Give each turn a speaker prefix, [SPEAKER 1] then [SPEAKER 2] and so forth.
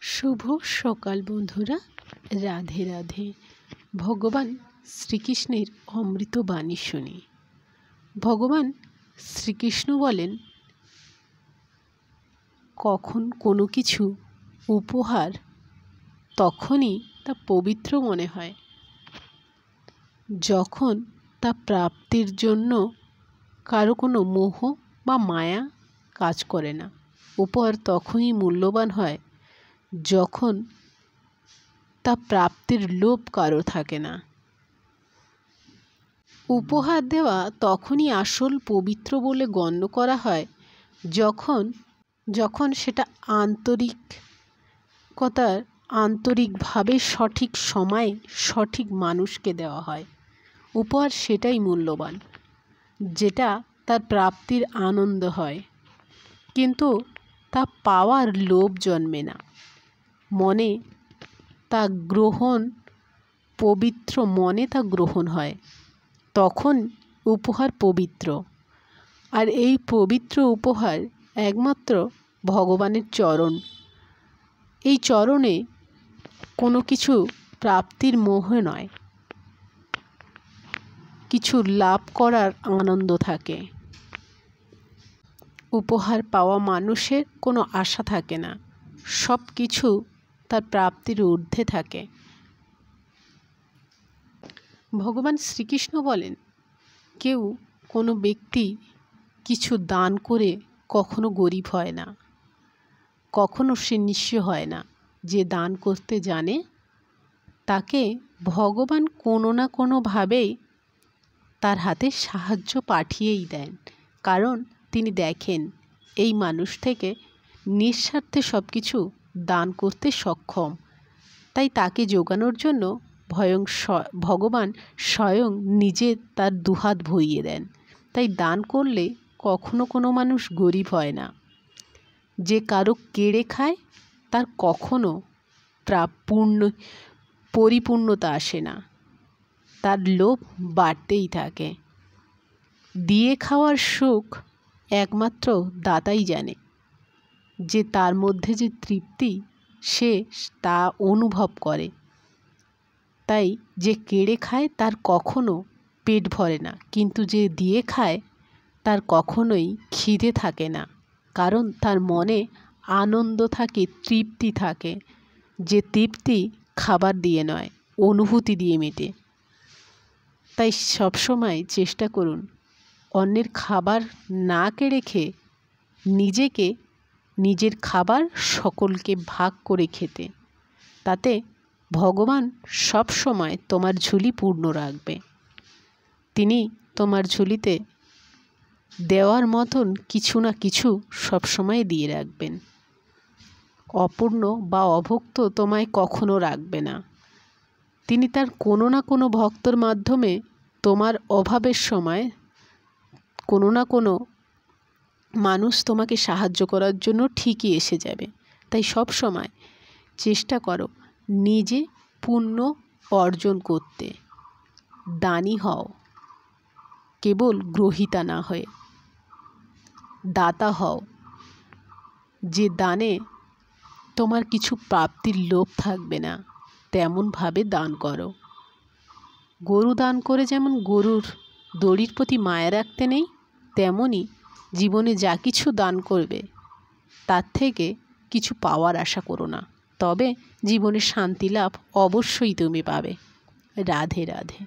[SPEAKER 1] শুভ সকাল বন্ধুরা, রাধে রাধে। ভগবান শ্রীকৃষ্ণের অমৃত বাণী শুনি। ভগবান শ্রীকৃষ্ণ বলেন, কখন কোনো কিছু উপহার তখনই তা পবিত্র মনে হয় যখন তা প্রাপ্তির জন্য কারো কোনো মোহ বা মায়া কাজ করে না। উপহার তখনই মূল্যবান হয় যখন তা প্রাপ্তির লোভ কারো থাকে না। উপহার দেওয়া তখনই আসল পবিত্র বলে গণ্য করা হয় যখন সেটা আন্তরিকভাবে সঠিক সময়ে সঠিক মানুষকে দেওয়া হয়। উপহার সেটাই মূল্যবান যেটা তার প্রাপ্তির আনন্দ হয়, কিন্তু তা পাওয়ার লোভ জন্মে না। মনে তা গ্রহণ হয়, তখন উপহার পবিত্র। আর এই পবিত্র উপহার একমাত্র ভগবানের চরণ। এই চরণে কোনো কিছু প্রাপ্তির মোহ নয়, কিছু লাভ করার আনন্দ থাকে। উপহার পাওয়া মানুষের কোনো আশা থাকে না, সব কিছু তার প্রাপ্তির ঊর্ধ্বে থাকে। ভগবান শ্রীকৃষ্ণ বলেন, কেউ কোনো ব্যক্তি কিছু দান করে কখনো গরিব হয় না, কখনো সে নিঃস্ব হয় না। যে দান করতে জানে তাকে ভগবান কোনো না কোনোভাবেই তার হাতে সাহায্য পাঠিয়েই দেন, কারণ তিনি দেখেন এই মানুষ থেকে নিঃস্বার্থে সব কিছু দান করতে সক্ষম। তাই তাকে যোগানোর জন্য ভগবান স্বয়ং নিজে তার দুহাত ভরিয়ে দেন। তাই দান করলে কখনো কোনো মানুষ গরিব হয় না। যে কারো কেড়ে খায় তার কখনো পরিপূর্ণতা আসে না, তার লোভ বাড়তেই থাকে। দিয়ে খাওয়ার সুখ একমাত্র দাতাই জানে, যে তার মধ্যে যে তৃপ্তি সে তা অনুভব করে। তাই যে কেড়ে খায় তার কখনো পেট ভরে না, কিন্তু যে দিয়ে খায় তার কখনোই খিদে থাকে না, কারণ তার মনে আনন্দ থাকে, তৃপ্তি থাকে। যে তৃপ্তি খাবার দিয়ে নয়, অনুভূতি দিয়ে মেটে। তাই সবসময় চেষ্টা করুন অন্যের খাবার না কেড়ে খেয়ে নিজের খাবার সকলকে ভাগ করে খেতে। তাতে ভগবান সব সময় তোমার ঝুলি পূর্ণ রাখবে। তিনি তোমার ঝুলিতে দেওয়ার মতন কিছু না কিছু সবসময় দিয়ে রাখবেন। অপূর্ণ বা অভুক্ত তোমায় কখনো রাখবে না। তিনি তার কোনো না কোনো ভক্তর মাধ্যমে তোমার অভাবের সময় কোনো না কোনো মানুষ তোমাকে সাহায্য করার জন্য ঠিকই এসে যাবে। তাই সব সময় চেষ্টা করো নিজে পুণ্য অর্জন করতে। দানী হও, কেবল গ্রহীতা না হয়ে দাতা হও। যে দানে তোমার কিছু প্রাপ্তির লোভ থাকবে না, তেমনভাবে দান করো। গরু দান করে যেমন গরুর দড়ির প্রতি মায়া রাখতে নেই, তেমনই জীবনে যা কিছু দান করবে তার থেকে কিছু পাওয়ার আশা করো না, তবে জীবনে শান্তি লাভ অবশ্যই তুমি পাবে। রাধে রাধে।